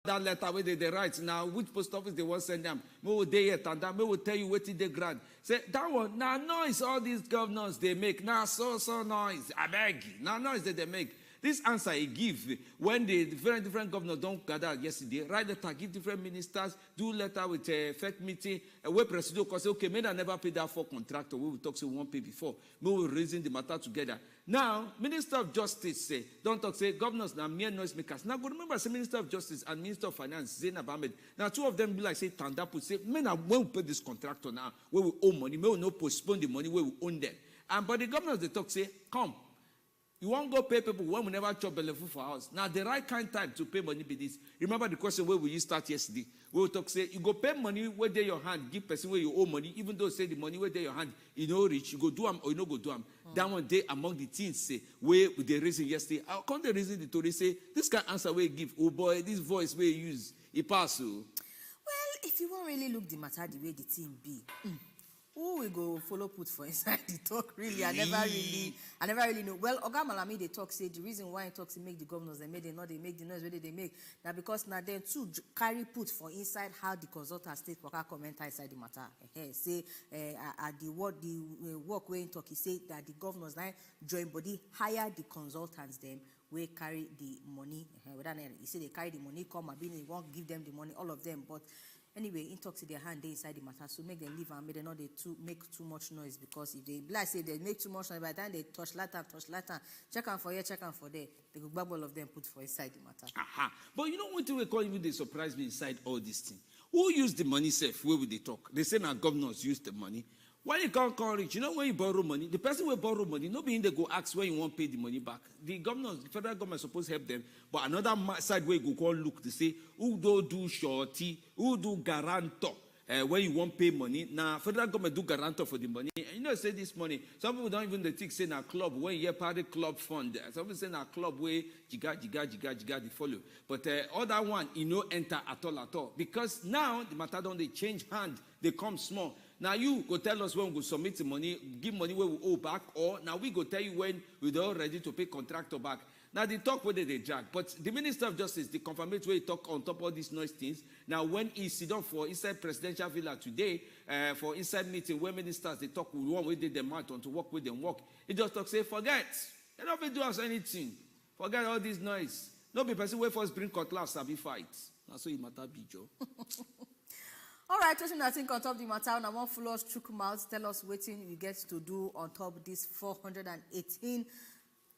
that letter where they write now, which post office they want send them. Me will they yet and that me will tell you what they grant. Say that one, now noise all these governors they make. Now so noise. I beg you. Now noise that they make. This answer he give when the different governors don't gather yesterday, write letter, give different ministers, do letter with a fake meeting, where president can say, okay, may I never pay that for contractor, we will talk so we won't pay before. We will reason the matter together. Now, Minister of Justice say, don't talk, say, governors are mere noisemakers. Now, go remember, say, Minister of Justice and Minister of Finance, Zainab Ahmed. Now, two of them be like, say, Tandapu, say, men, when we pay this contractor now, where we owe money, may we not postpone the money where we own them. But the governors, they talk, say, come. You won't go pay people when we never chop belly for us. Now, the right kind of time to pay money be this. Remember the question where we start yesterday? We will talk, say, you go pay money where they your hand, give person where you owe money, even though say the money where they your hand, you know rich, you go do them or you no go do them. That one day among the teens say, where the reason yesterday, how come the reason the Tory say, this kind of answer where you give, oh boy, this voice where you use, it pass. Well, if you won't really look the matter the way the team be, who will go follow put for inside the talk really? I never really know. Well, Oga Malami they talk say the reason why he talks to make the governors they make the noise whether they make now because now then too carry put for inside how the consultant state worker comment inside the matter. Say at the work where he talk he say that the governors now join body hire the consultants them we carry the money. He say they carry the money come and they won't give them the money all of them but. Anyway, in talks to their hand, they inside the matter, so make them leave and make them not make too much noise because if they like say they make too much noise, by the time they touch later, check on for here, check on for there, they go grab all of them put for inside the matter. Aha. But you know one thing we call even they surprise me inside all this thing. Who use the money safe? Where would they talk? They say now governors use the money. When you can't call rich, you know when you borrow money, the person will borrow money, nobody in there go ask when you want to pay the money back. The governors, the federal government is supposed to help them, but another side where you go call look to say, who do shorty, who do guarantor when you want to pay money. Now, federal government do guarantor for the money. And you know, say this money, some people don't even think say na club, when you party club fund. Some people say na club where jiga, they follow. But other one, you know, enter at all. Because now, the matter don't they change hand, they come small. Now you go tell us when we go submit the money, give money where we owe back, or now we go tell you when we're all ready to pay contractor back. Now they talk whether they drag, but the Minister of Justice, the confirmatory he talk on top of all these noise things. Now when he sit down for inside presidential villa today, for inside meeting where ministers they talk with one way they demand on to work with them work, he just talk say forget, they don't do us anything, forget all this noise. No be person where first bring cutlass and be fight. That's so it matter be Joe. All right, question I think on top of the matter, and I want full us chook mouth, tell us what you get to do on top of this 418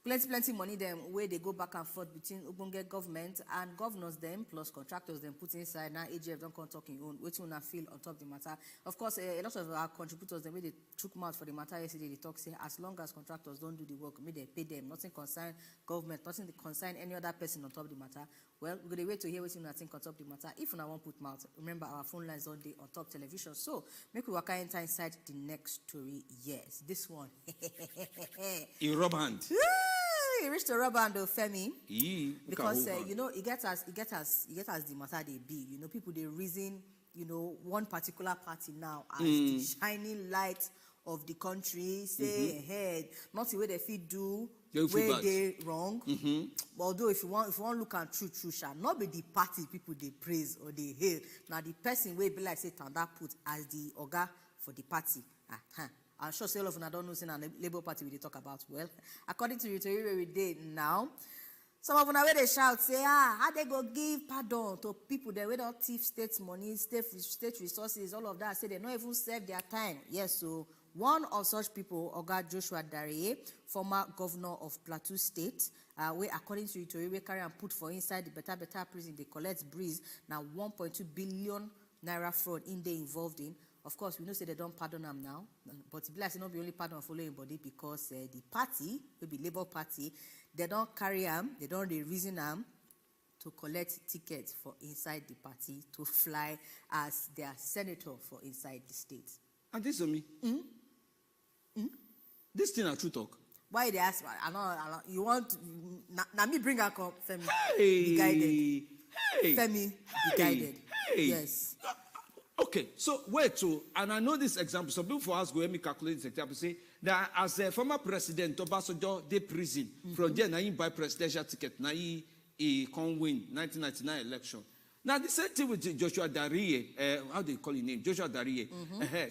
plenty money them where they go back and forth between Ubunge government and governors them plus contractors them put inside. Now AGF don't come talking own waiting on feel on top of the matter. Of course, a lot of our contributors the way they took mouth for the matter yesterday they talk say as long as contractors don't do the work, may they pay them. Nothing concern government, nothing concern any other person on top of the matter. Well, we're going to wait to hear what you think on top of the matter. If you want put mouth, remember our phone lines on the on top television. So make we work inside the next story. Yes, this one. In rubber hand. He reached the rubber and the Femi because you know it gets as the matter they be. You know, people they reason one particular party now as the shining light of the country. Say ahead, not the way they feel do where they wrong. Although if you want look at true shall not be the party people they praise or they hail. Now the person will be like say Tanda put as the oga for the party. I'm sure all of them don't know saying a Labour Party we talk about. Well, according to you, where we did now, some of them where they shout, say, how they go give pardon to people that we don't thief state money, state resources, all of that. Say they don't even serve their time. Yes, so one of such people, Oga Joshua Dare, former governor of Plateau State, where according to you, we carry and put for inside the better prison, they collect breeze. Now 1.2 billion naira fraud in they involved in. Of course, we know say they don't pardon them now, but it will not be only pardon following body because the party, maybe Labour Party, they don't carry them, they don't reason them to collect tickets for inside the party to fly as their senator for inside the state. And this is me. This thing a true talk. Why they ask? I know you want now me bring her come Femi be guided. Femi be guided. Yes. Okay, so wait, and I know this example. Some people for us go let me calculate this example. Say that as a former president, Obasanjo de prison from there, now he buy presidential ticket, now he can win 1999 election. Now, the same thing with Joshua Darie, how do you call his name? Joshua Darie.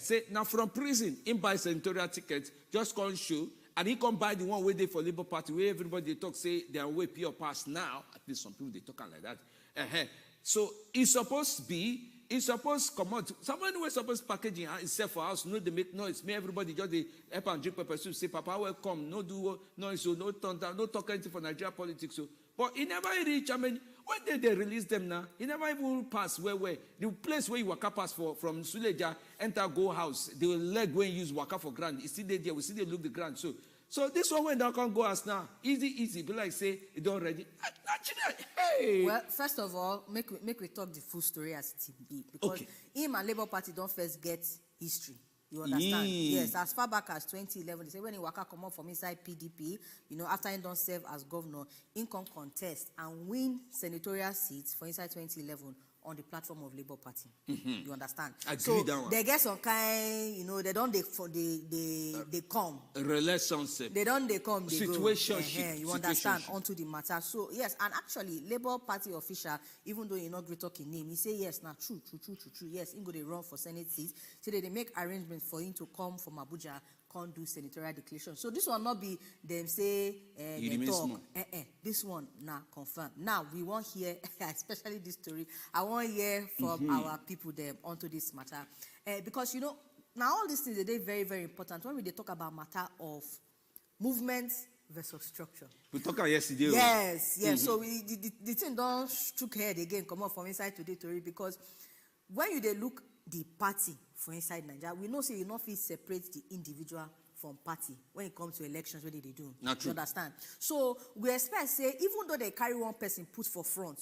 Say, now from prison, he buy senatorial tickets, just come show, and he come buy the one way they for Labour Party, where everybody talk, say, they are way pure pass now. At least some people, they talk like that. So, it's supposed to come out. Someone who is supposed to packaging himself for house, no, they make noise. Me, everybody just they help and drink pepper soup, say, Papa, welcome, no do noise, so no thunder, no talk anything for Nigeria politics. So, but he never reach, I mean, when did they release them now? He never even pass where the place where you waka pass from Suleja, enter go house, the leg when you use waka for ground, you see they there, we see they look the ground. So this one when they can't go as now, easy, be like say, it don't ready. Hey! Well, first of all, make we talk the full story as it be. Because him and Labour Party don't first get history. You understand? Yes, as far back as 2011, they say when he waka come up from inside PDP, after he don't serve as governor, he can contest and win senatorial seats for inside 2011 on the platform of Labour Party. You understand? So they get some kind, they don't they come. A relationship. They come, they situationship. You understand? Onto the matter. So yes, and actually, Labour Party official, even though he not great talking name, he say yes, now true. Yes, he go they run for Senate seats. So they make arrangements for him to come from Abuja, can't do senatorial declaration. So this will not be them say they talk. This one now confirmed. Now we want hear, especially this story. I want hear from our people there onto this matter, because now all these things are very, very important when we talk about matter of movement versus structure. We talked about yesterday. Yes. So the thing don't shook head again. Come up from inside today, Tori, because when you look the party for inside Nigeria, we know say you not feel separate the individual from party when it comes to elections. What they do? Not true. You understand? So we expect say even though they carry one person put for front,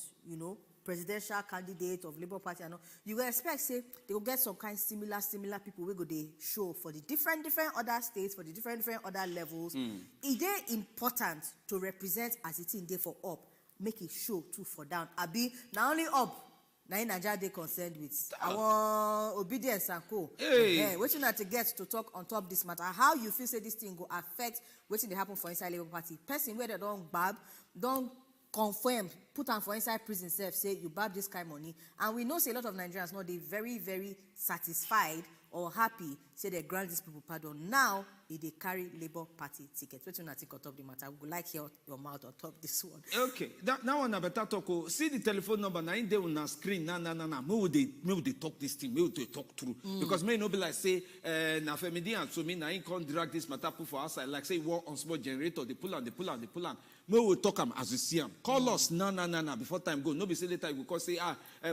presidential candidate of Labour Party, and all, you will expect say they will get some kind similar people we go they show for the different other states, for the different other levels. It is important to represent as it in there for up, make it show too for down. Abi not only up. Now in Nigeria they concerned with our obedience and co. Waiting to get to talk on top this matter. How you feel say this thing go affect waiting to happen for inside Labour Party. Person where they don't confirm, put on for inside prison self, say you bab this kind of money. And we know say a lot of Nigerians know they very, very satisfied or happy, say they grant these people pardon. Now, they carry Labour Party tickets. What you not think on top the matter? We would like your mouth on top this one. Okay. Now on a better talk. See the telephone number now in there on the screen. Nah. Maybe they talk this thing. Maybe they talk through. Because may not be like say na Femi and Somi now he can't drag this matter put for outside. Like say work on small generator. They pull on. Maybe we talk them as we see them. Call us. Nah. Before time go. Nobody say later you go say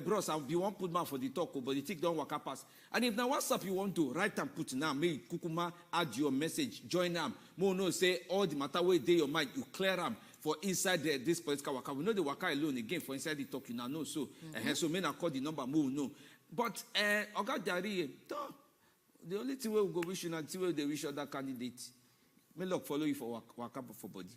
bros, I'll be one put man for the talk, but the tick don't work up pass. And if now WhatsApp you want to write and put now, may Kukuma add your message, join them. More no say all the matter where they your mind, you clear them for inside this political waka. We know the waka alone again for inside the talk, you know. So so may not call the number, more no. But Oga Dari, the only thing we go wish you and see where they wish other candidate. May look follow you for waka for body.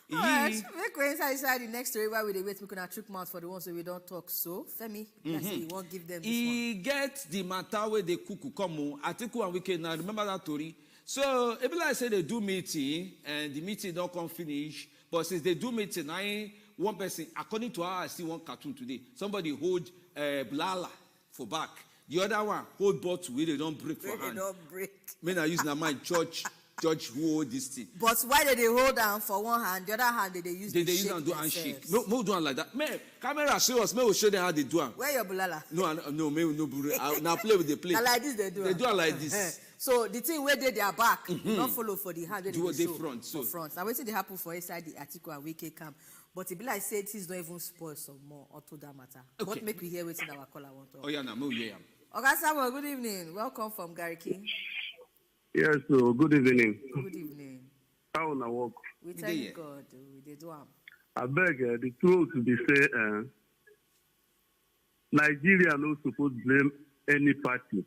Alright, make way inside the next story while we wait. We can trick mouth for the ones that we don't talk. So, Femi, you won't give them this he one. Get the matter where they cook come on. Atiku and Wike now remember that story. So, every like say they do meeting and the meeting don't come finish. But since they do meeting, one person, according to how I see one cartoon today, somebody hold blala for back. The other one hold bottle where they don't break for hand. They don't break. Men are using my judge who hold this thing. But why did they hold down for one hand? The other hand they use they use and do handshake. No do like that. Me camera show us. Me will show them how they do it. Where your bulala? No. Me no bulala. Now play with the play. Like this they do. They do it like this. So the thing where they their back, not follow for the hand. They do they front. So front. Now waiting they happen for inside the Atiku and Wike camp. But it be like say things don't even spoil some more or to that matter. Okay. What make we hear waiting our caller want to? Oh yeah, now me hear. Okay, Samuel, good evening. Welcome from Gary King. Yes, so good evening. Good evening. How na work? We tell you God, we do am. I beg the truth to be say, Nigeria no supposed to blame any party.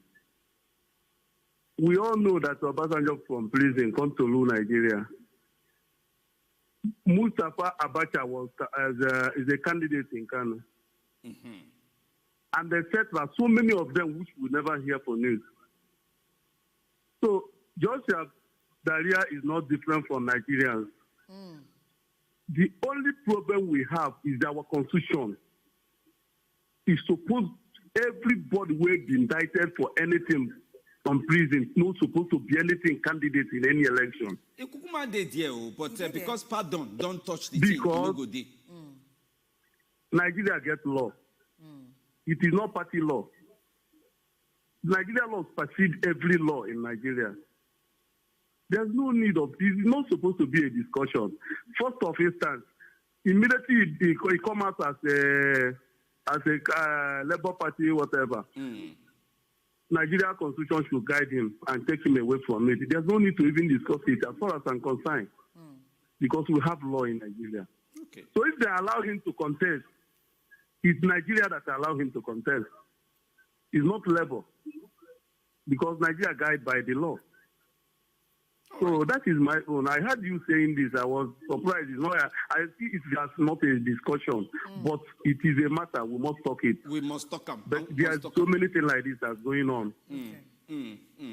We all know that Obasanjo from prison come to rule Nigeria. Mustafa Abacha is a candidate in Kano. And they said that so many of them which we never hear for news. So Joshua Daria is not different from Nigerians. The only problem we have is our constitution. is supposed everybody will be indicted for anything from prison. Not supposed to be anything candidate in any election. But because pardon don't touch the because thing, Nigeria gets law. It is not party law. Nigeria law supersedes every law in Nigeria. There's no need of this. It's not supposed to be a discussion. First of instance, immediately he come out as a Labour Party, whatever. Nigeria Constitution should guide him and take him away from it. There's no need to even discuss it as far as I'm concerned, because we have law in Nigeria. Okay. So if they allow him to contest, it's Nigeria that allow him to contest. It's not Labour, because Nigeria guided by the law. So that is my own. I heard you saying this. I was surprised. It's not, I see it's just not a discussion, but it is a matter. We must talk it. We must talk them. But there are so many things like this that's going on.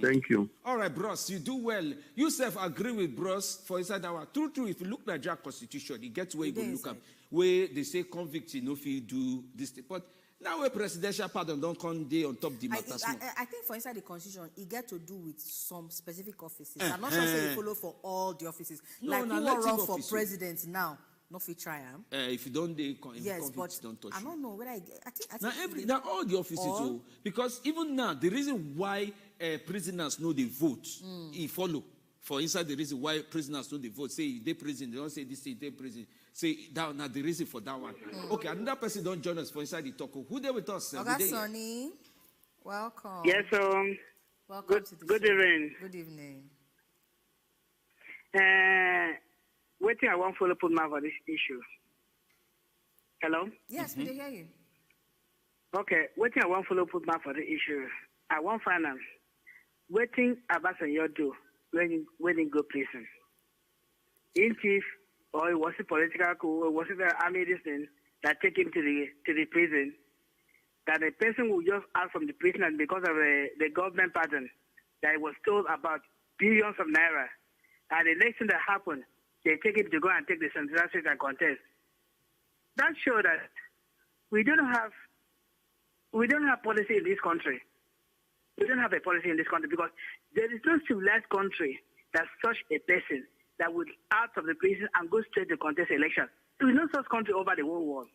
Thank you. All right, bros, you do well. You self agree with bros for inside our true. If you look at Nigeria Constitution, it gets where you go look up where they say convict, you know, if you do this thing. But now a presidential pardon don't come day on top the matter. I think for inside the constitution, it get to do with some specific offices. I'm not sure say you follow for all the offices. No, like no, who let will him run for office, president now? No fit try am. If you don't, yes, but don't touch I don't know whether I think now all the offices, oh, because even now the reason why prisoners know they vote, he follow. For inside the reason why prisoners know they vote, say they prison, they don't say this, they prison. Say that now the reason for that one. Okay, another person don't join us for inside the talk. Who there with us? Awosanya, welcome. Yes, welcome to the good show. evening. Good evening. Waiting, I won't follow put my for this issue. Hello? Yes, we hear you. Okay, waiting, I won't follow put my for the issue. I won't find out. Waiting, Awosanya do when he go prison. In chief, or was it political coup, or was it the army this thing that take him to the prison? That the person will just out from the prison, and because of the government pattern, that it was told about billions of naira. And the next thing that happened, they take him to go and take the Central State and contest. That shows that we don't have policy in this country. We don't have a policy in this country because there is no civilized country that such a person that would out of the prison and go straight to contest election. There is no such country over the whole world.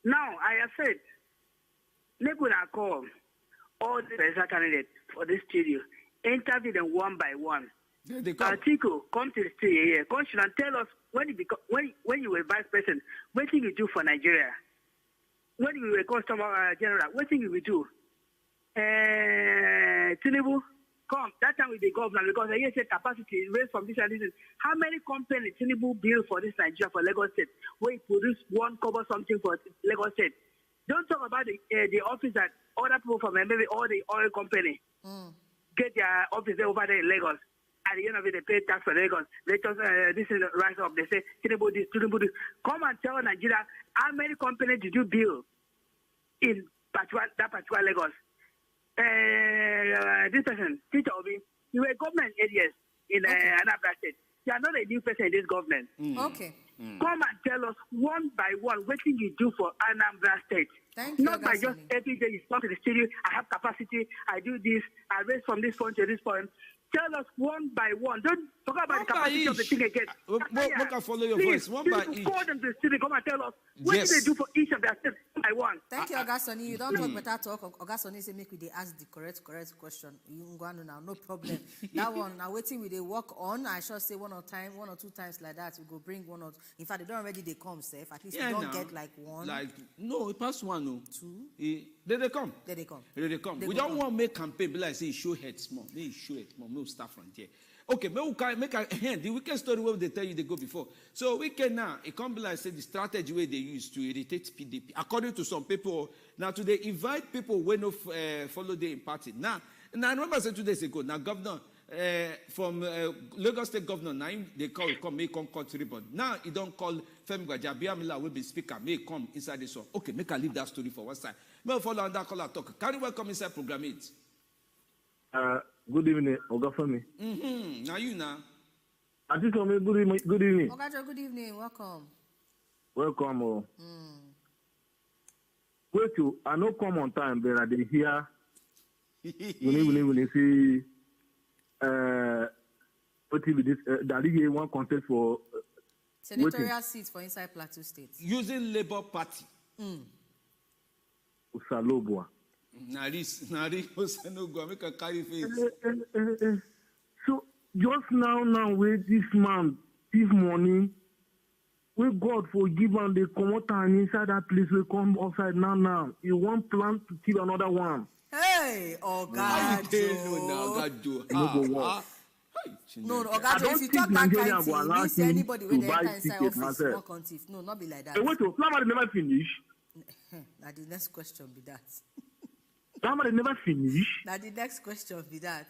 Now, I have said, make we call all the presidential candidates for this studio, interview them one by one. Article, come to the studio here, come and tell us when you were vice president, what thing you do for Nigeria? When you were customer general, what thing you will do? Tinubu, come. That time with the governor, because I said capacity raised from this and this. How many companies Tinubu built for this Nigeria, for Lagos State, where he produced one cover something for Lagos State? Don't talk about the office that other people from maybe all the oil company get their office over there in Lagos. At the end of it, they pay tax for Lagos. They just, this is rise up. They say, Tinubu this, Tinubu this. Come and tell Nigeria, how many companies did you build in that particular Lagos? This person, Peter Obi, you were government 8 years in Anambra State. You are not a new person in this government. Okay. Come and tell us one by one what thing you do for Anambra State. Thank you. Not by just every day you come to the studio, I have capacity, I do this, I raise from this point to this point. Tell us one by one. Don't talk about the capacity of the thing again. We can follow your voice. One by each. Call them to the studio, come and tell us what do they do for each of their steps one by one. Thank you, Awosanya. You don't talk better talk. Awosanya say make we dey ask the correct question. You go on now, no problem. That one, now waiting we they work on. I shall say one or two times like that. We go bring one or two. In fact, they don't already they come safe. At least we don't get like one. Like no, it pass one no. Two. They come. They come. They come. We don't want to make campaign, but like say show head small. May show it small. No start from there. Okay, make a the weekend story where they tell you they go before. So weekend now, it can't be like say the strategy way they use to irritate PDP. According to some people, now today invite people when no follow the party. Now I remember say 2 days ago, now governor from Lagos State governor, now they come may come country, but now he don't call Femi Gbajabiamila will be speaker, may come inside this one. Okay, make a leave that story for one side. May follow on that call talk. Can you welcome inside program it? Good evening, Oga Femi. Now you now. Auntie Somi, good evening. Oga, good evening. Welcome. Welcome. wait till I know come on time, but I did hear when you see what with this the League one contest for senatorial seats for inside Plateau State. Using Labour Party. Usalobwa. Nari, Osanogwa, make a carry face. So just now, with this man, this morning, we God forgive and they come out and inside that place, we come outside now. You want plan to kill another one. Hey, Ogajo. No, Ogajo, if you talk that kind of thing, you mean say anybody when they enter inside office, not conceive. No, not be like that. Wait, Flamma never finish. Now the next question be that. Flamma never finish. Now the next question be that.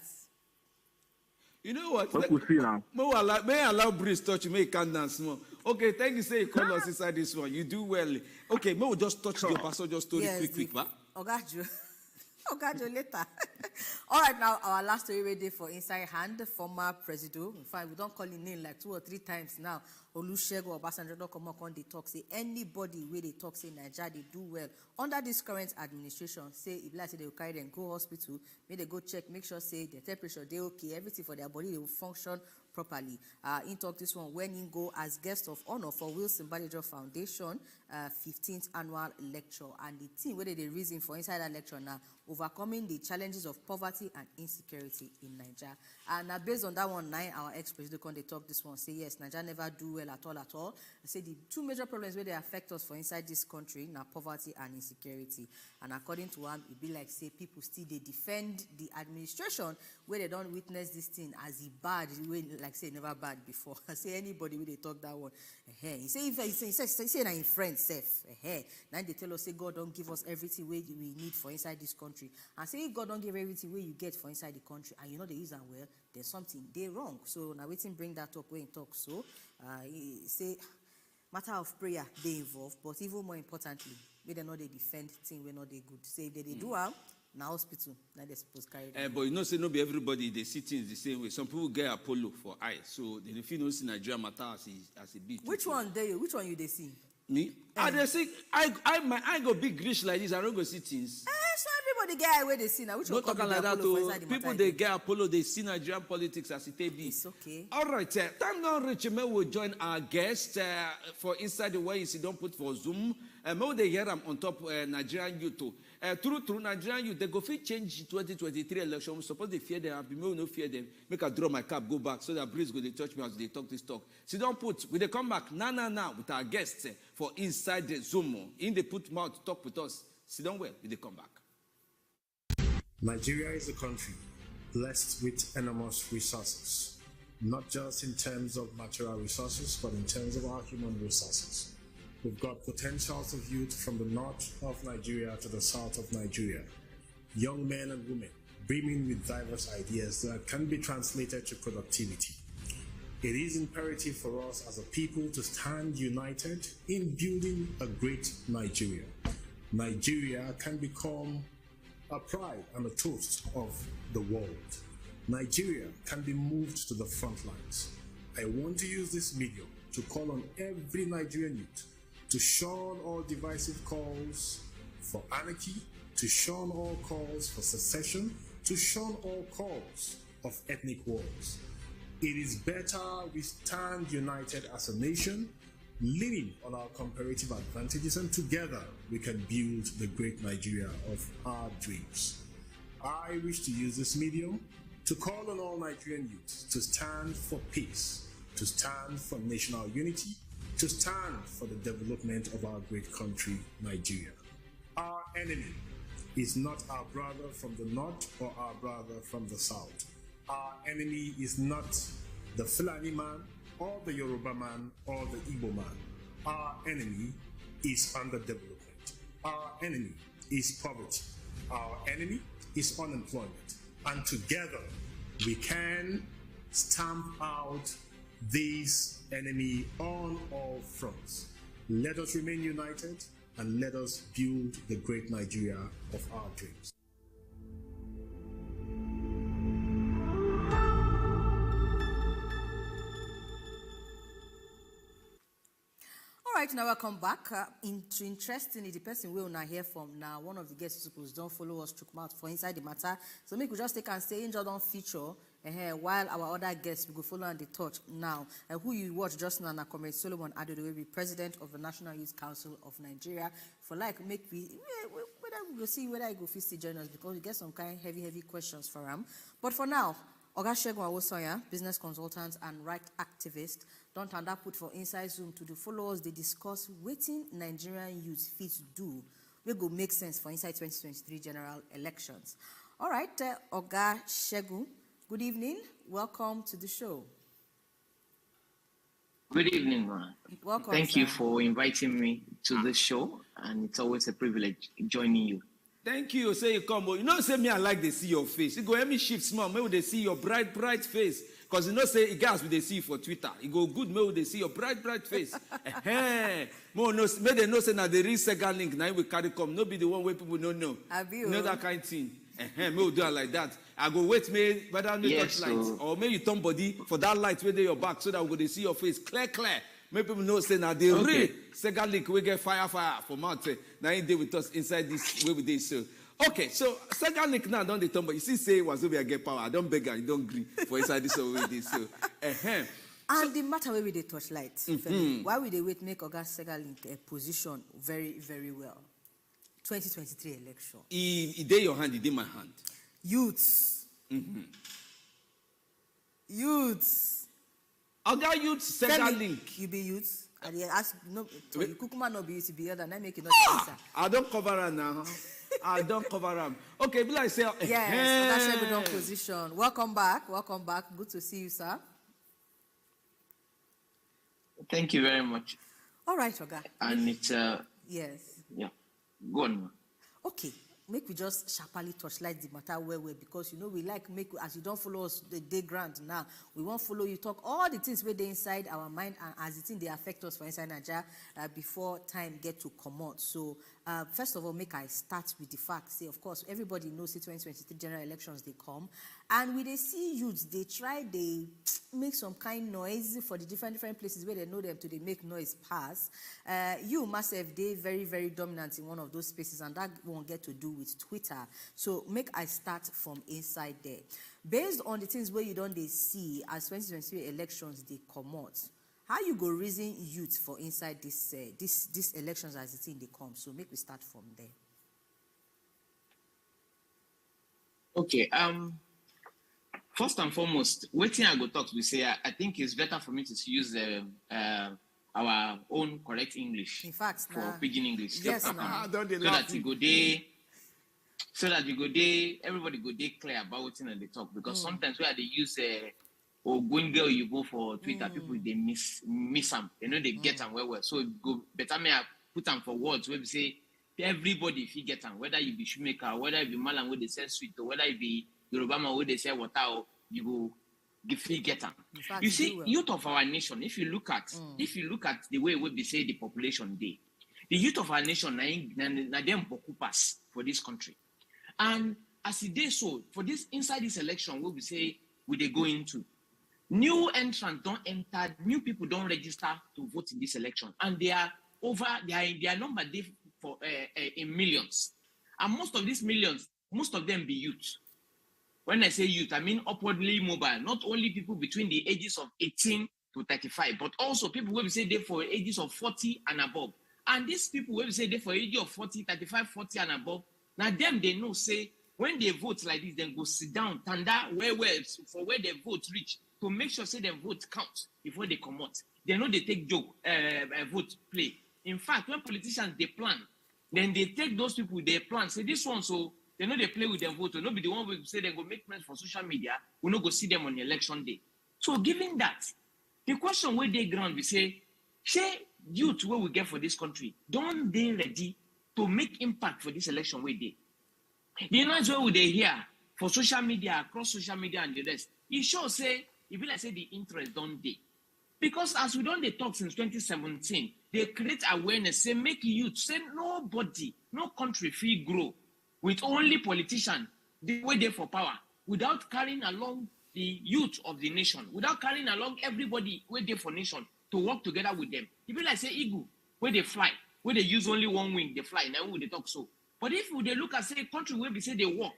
You know what? What we see now? May I allow Breeze touch you, may you calm down small. Okay, thank you, say you call us inside this one. You do well. Okay, may we just touch your passenger story quick, ba? Ogajo. Ogajo later. All right, now our last story ready for Inside Hand, former president. In fact, we don't call him name like 2 or 3 times now. Olusegun Obasanjo don't come up on the talk. Say anybody where they talk say Nigeria they do well under this current administration. Say if like say they will carry them go hospital, may they go check, make sure say their temperature they okay, everything for their body they will function properly. In talk this one when he go as guest of honor for Wilson Badajo Foundation 15th annual lecture, and the theme where they reason for inside that lecture now overcoming the challenges of poverty and insecurity in Nigeria. And based on that one, our ex-president they talk this one say yes, Nigeria never do well at all. They say the 2 major problems where they affect us for inside this country now poverty and insecurity. And according to him, it be like say people still they defend the administration where they don't witness this thing as a bad way, like say never bad before. I say anybody where they talk that one. He say na in friends safe. Now they tell us say God don't give us everything we need for inside this country. And say if God don't give everything where you get for inside the country and you know they use and well, there's something they wrong. So now waiting bring that talk when he talk. So he say matter of prayer they involve, but even more importantly, we they know they defend thing we know they good. Say they do well. Now hospital, now they supposed carry them. But you know, say no be everybody they see things the same way. Some people get Apollo for eye, so they if you know see Nigeria matter as a bit. Which one you they see? Me? They say I go big rich like this. I don't go see things. So everybody get where they see now. Which no one talking like that to people they get Apollo. They see Nigerian politics as it be. It's okay. All right, time now Rich May will join our guest for inside the way you don't put for Zoom. May they hear them on top Nigerian youth too. True Nigerian youth they go fit change 2023 election. Suppose they fear them, may we no fear them. Make I draw my cap, go back so that Breeze go they touch me as they talk this talk. So don't put we they come back now with our guests for inside the Zoom. In they put mouth to talk with us. Sit down well, we they come back. Nigeria is a country blessed with enormous resources, not just in terms of natural resources, but in terms of our human resources. We've got potentials of youth from the north of Nigeria to the south of Nigeria, young men and women brimming with diverse ideas that can be translated to productivity. It is imperative for us as a people to stand united in building a great Nigeria. Nigeria can become a pride and a toast of the world. Nigeria can be moved to the front lines. I want to use this medium to call on every Nigerian youth to shun all divisive calls for anarchy, to shun all calls for secession, to shun all calls of ethnic wars. It is better we stand united as a nation, leaning on our comparative advantages, and together we can build the great Nigeria of our dreams. I wish to use this medium to call on all Nigerian youth to stand for peace, to stand for national unity, to stand for the development of our great country, Nigeria. Our enemy is not our brother from the north or our brother from the south. Our enemy is not the Fulani man or the Yoruba man or the Igbo man. Our enemy is underdevelopment. Our enemy is poverty. Our enemy is unemployment. And together we can stamp out this enemy on all fronts. Let us remain united and let us build the great Nigeria of our dreams. All right, now welcome back. Interestingly, the person we will not hear from now, one of the guests who don't follow us took out for inside the matter. So we could just take and say Angel don't feature while our other guests will go follow and they touch now. Who you watch just now, Comrade Solomon Adodo will be president of the National Youth Council of Nigeria. For like make we whether we go see whether I go see join us because we get some kind of heavy questions for him. But for now, Segun Awosanya, business consultant and right activist, don't turn that put for inside Zoom to the followers. They discuss waiting Nigerian youth fit do. We go make sense for inside 2023 general elections. All right, Segun, good evening. Welcome to the show. Good evening, man. Welcome. Thank you for inviting me to the show, and it's always a privilege joining you. Thank you. Say you come, but you know, say me, I like to see your face. You go let me shift small. Maybe they see your bright face. Because you know, say guys, they see you for Twitter. You go good, maybe they see your bright face. Maybe they know say now the real Segalink now we carry come. No be the one where people don't know. You know that kind of thing. Maybe do it like that. I go wait, me whether no touch lights or maybe you turn body for that light where they your back so that we go see your face clear. Maybe people know say now the real Segalink we get fire for mouth. Now he deal with us inside this way we did so. Okay, so Segalink now don't they turn, but you see say Wazobia get power. I don't beg and you don't agree for inside this way we did so. And the matter where we they touch lights, why would they wait make Oga Segalink a position very, very well? 2023 election. He did your hand, he did my hand. Youths. Youths. Oga youths, Segalink. You be youths. And he ask no you kukuma no be youth be other and I make it not answer. I don't cover her now. I don't cover them. Okay, but I say yes, Oga Segun position. Welcome back. Good to see you, sir. Thank you very much. All right, Oga. And it's yes. Yeah. Go on. Okay. Make we just sharply touchlight the matter where because you know we like make as you don't follow us the day grant now. We won't follow you talk all the things where they inside our mind and as the thing they affect us for inside Nigeria before time get to come out. So first of all, make I start with the fact. Say of course everybody knows the 2023 general elections they come, and we they see youths they try they make some kind noise for the different places where they know them to they make noise pass. You must have they very very dominant in one of those spaces, and that won't get to do with Twitter. So make I start from inside there. Based on the things where you don't they see as 2023 elections they come out, how you go reason youth for inside this elections as the thing they come. So make we start from there. Okay. First and foremost, waiting I go talk we say I think it's better for me to use our own correct English. In fact, for pidgin English. Yes, so that you go there, everybody go there clear about what's in the talk. Because sometimes where they use or going girl you go for Twitter, people they miss them. They know they get them well. So it go better me I put them for words where we say everybody if you get them, whether you be shoemaker, whether you be Malam where they say sweet, or whether you be Yorubama where they say water, or you go if you get them. You see, youth of our nation, if you look at the way we say the population day, the youth of our nation na them pass for this country. And as it is so, for this inside this election, we say they go into new entrants don't enter, new people don't register to vote in this election, and they are their number for in millions, and most of these millions, most of them be youth. When I say youth, I mean upwardly mobile, not only people between the ages of 18 to 35, but also people who say they for ages of 40 and above. And these people who say they for ages of 40, 35, 40 and above. Now them they know say when they vote like this, then go sit down, tanda where for where their vote reach to make sure say their vote counts before they come out. They know they take joke vote play. In fact, when politicians they plan, then they take those people they plan. Say this one, so they know they play with their vote. Will not be the one who say they go make plans for social media. We not go see them on the election day. So given that, the question where they ground we say youth where we get for this country, don't they ready to make impact for this election where they? You know where they hear for social media, across social media and the rest. It shows say, if I say the interest don't they. Because as we don't they talk since 2017, they create awareness, say make youth, say nobody, no country feel grow with only politicians, the way they for power, without carrying along the youth of the nation, without carrying along everybody where they for nation to work together with them. If I say Igu, where they fly, where they use only one wing, they fly, now we they talk so. But if they look at, say, a country where we say they walk,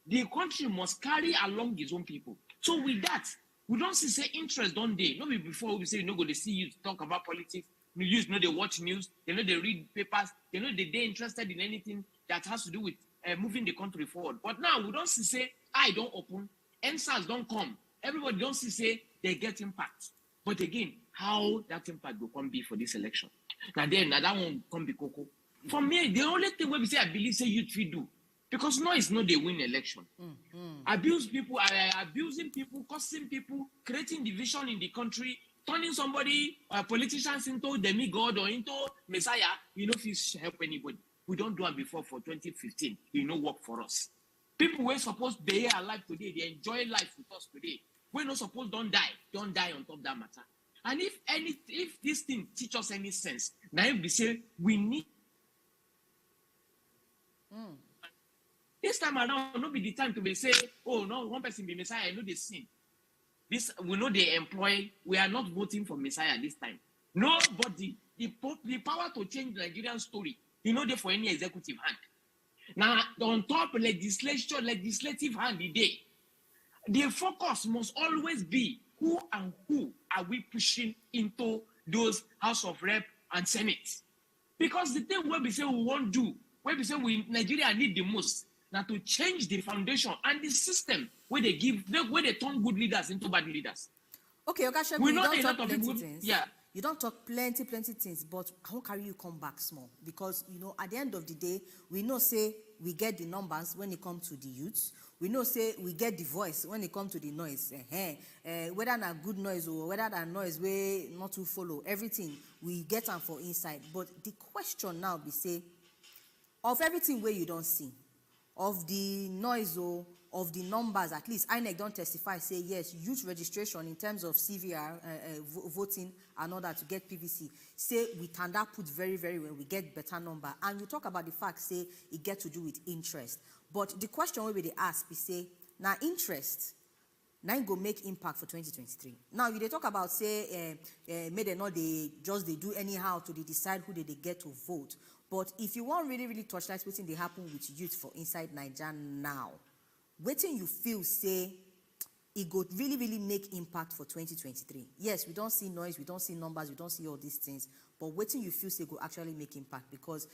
the country must carry along its own people. So with that, we don't see, say, interest don't they? Not before we say, you know, go to see you talk about politics. You know they watch news, they know they read papers, they know they're interested in anything that has to do with moving the country forward. But now we don't see, say, I don't open, NSAS don't come. Everybody don't see, say, they get impact. But again, how that impact will come be for this election? Now that won't come be Koko. For me, the only thing where we say I believe say youth will do, because no, it's not they win election. Abusing people, causing people, creating division in the country, turning somebody, politicians into demigod or into messiah, you know, if you help anybody. We don't do it before for 2015. You know, work for us. People were supposed to be alive today, they enjoy life with us today. We're not supposed don't die on top of that matter. And if this thing teach us any sense, now we say we need this time around, not be the time to be say, oh no, one person be Messiah, I know they sin. This we know they employ, we are not voting for Messiah this time. Nobody, the power to change the Nigerian story, you know they for any executive hand. Now on top legislative hand the day. The focus must always be who are we pushing into those House of Rep and Senate. Because the thing where we say we won't do, where we say Nigeria need the most, now to change the foundation and the system where they turn good leaders into bad leaders. Okay, Okashem, we you know don't a lot talk of plenty people, things. yeah. You don't talk plenty things, but how carry you come back small? Because, you know, at the end of the day, we know, say, we get the numbers when it comes to the youths. We know, say, we get the voice when it comes to the noise. Whether not good noise or whether that noise we not to follow, everything, we get them for inside. But the question now be, say, of everything where you don't see, of the noise or of the numbers, at least INEC don't testify, say yes, youth registration in terms of CVR, voting and all that to get PVC, say we turned out put very well, we get better number. And you talk about the fact, say it get to do with interest. But the question where they ask is, say, now interest, now go make impact for 2023. Now you they talk about, say, may they not they do anyhow to they decide who they get to vote. But if you want really touchlight waiting they happen with youth for inside Nigeria now, waiting you feel, say, it go really make impact for 2023. Yes, we don't see noise, we don't see numbers, we don't see all these things, but waiting you feel, say, go actually make impact because,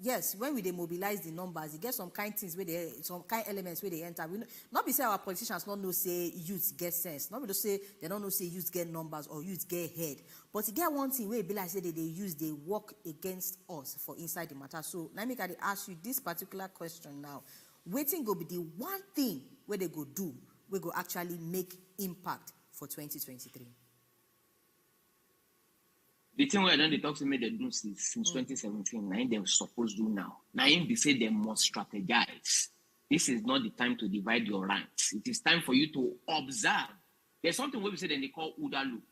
yes, when we demobilize the numbers, it gets some kind things where they, some kind elements where they enter. We not be say our politicians not know, say, youth get sense. Not be to say they don't know, say, youth get numbers or youth get head. But it get one thing where it be like, say, they work against us for inside the matter. So, let me ask you this particular question now. Waiting go be the one thing where they go do, we go actually make impact for 2023. The thing where they talk to me they do since 2017, now they're supposed to do now. Now they say they must strategize. This is not the time to divide your ranks. It is time for you to observe. There's something where we say that they call OODA loop.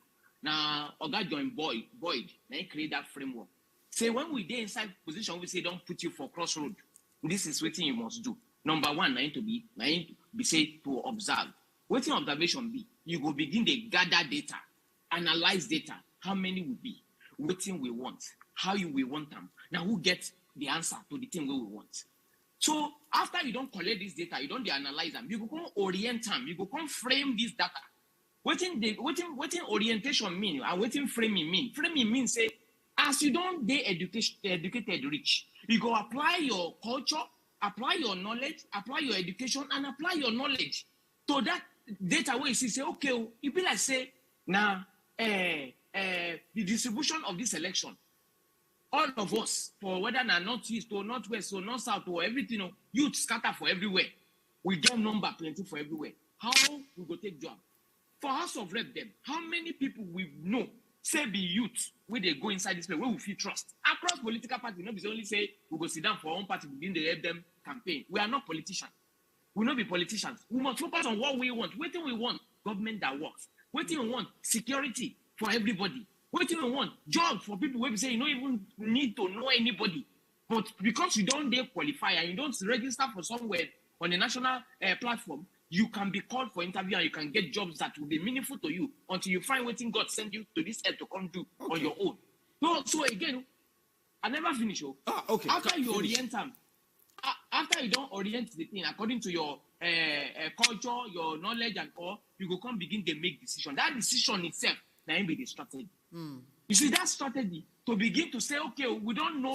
Now, Oga join Boyd, now he create that framework. Say when we dey inside position, we say don't put you for crossroad. This is what you must do. Number one, I need to be say to observe. What your observation be? You go begin to gather data, analyze data. How many will be? What thing we want? How you will want them? Now who gets the answer to the thing we want? So after you don't collect this data, you don't analyze them. You go come orient them. You go come frame this data. What orientation mean and what framing mean? Framing means say as you don't dey educated rich, you go apply your culture, apply your knowledge, apply your education, and apply your knowledge to that data where you see, say, okay, it be like say, now, the distribution of this election, all of us, for whether na northeast or northwest or north south or everything, youth scatter for everywhere. We get number plenty for everywhere. How we go take job? For House of Rep them, how many people we know, say be youth, where they go inside this place, where we feel trust? Across political parties, not only say we go sit down for one party, begin to help them campaign. We are not politicians. We will not be politicians. We must focus on what we want. What do we want? Government that works. What do we want? Security for everybody. What do we want? Job for people where we say you don't even need to know anybody. But because you don't dare qualify and you don't register for somewhere on the national platform, you can be called for interview and you can get jobs that will be meaningful to you until you find what God sent you to this earth to come do on your own. So again, I never finish. Okay. After you orient them, after you don't orient the thing according to your culture, your knowledge, and all, you go come begin to make decision. That decision itself, now be the strategy. You see that strategy to begin to say, okay, we don't know,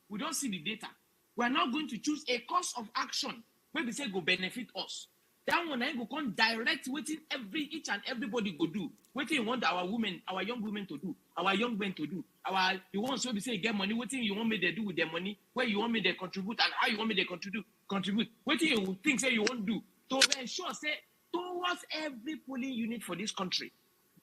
we don't see the data. We are now going to choose a course of action where we say go benefit us. That one I go come direct waiting each and everybody go do. Waiting you want our women, our young women to do, our young men to do. You want so we say get money, waiting you want me to do with their money, where you want me to contribute and how you want me to contribute. Waiting you think say you won't do. To ensure say towards every polling unit for this country.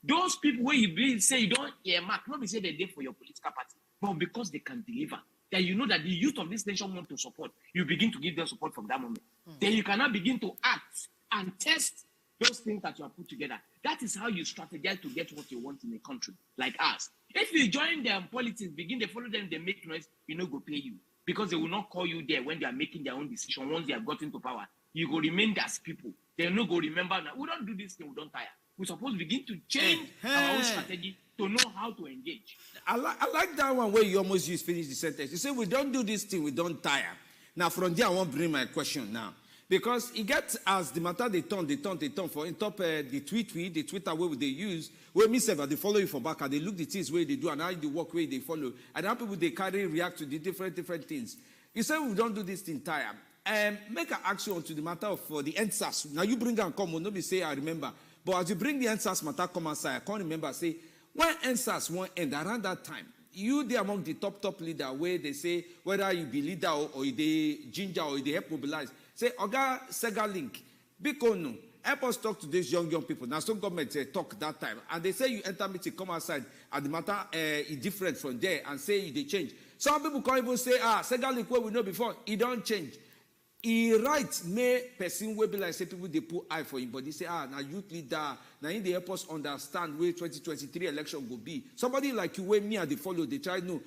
Those people where you say you don't earmark, not be say they're there for your political party, but because they can deliver. That you know that the youth of this nation want to support, you begin to give them support from that moment. Then you cannot begin to act and test those things that you have put together. That is how you strategize to get what you want in a country like us. If you join them politics, begin to follow them, they make noise, you know, go pay you. Because they will not call you there when they are making their own decision. Once they have got into power, you go remain as people. They no go remember now. We don't do this thing, we don't tire. We're supposed to begin to change our own strategy to know how to engage. I like that one where you almost finish the sentence. You say, we don't do this thing, we don't tire. Now, from there, I want to bring my question now. Because it gets as the matter they turn for in top the Twitter where they use, where me say they follow you for back and they look the things where they do and how the work where they follow. And how people they carry react to the different things. You say we don't do this thing tire. Make an action to the matter of the NSAS. Now you bring and come, nobody say I remember. But as you bring the NSAS matter come aside, I can't remember, say, when NSAS won't end around that time, you there among the top leader where they say whether you be leader or they ginger or they help mobilize. Say, Oga Segalink, Bikono, help us talk to these young people. Now some government talk that time. And they say you enter meeting, come outside, and the matter is different from there and say they change. Some people can't even say, Segalink, what we know before, it don't change. He writes, may person will be like say people they put eye for him, but they say, now youth leader, now in the help us understand where 2023 election will be. Somebody like you, where me and they follow, they try to know,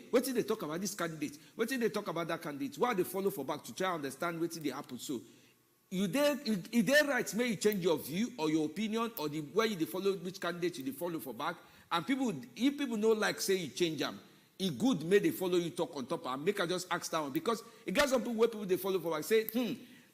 what did they talk about this candidate? What did they talk about that candidate? Why they follow for back to try to understand what did they happen? So, if they write, may you change your view or your opinion or the way they follow, which candidate you they follow for back. And people, if people know like say you change them, it good may they follow you talk on top and make I just ask that one because it got some people where people they follow for like say,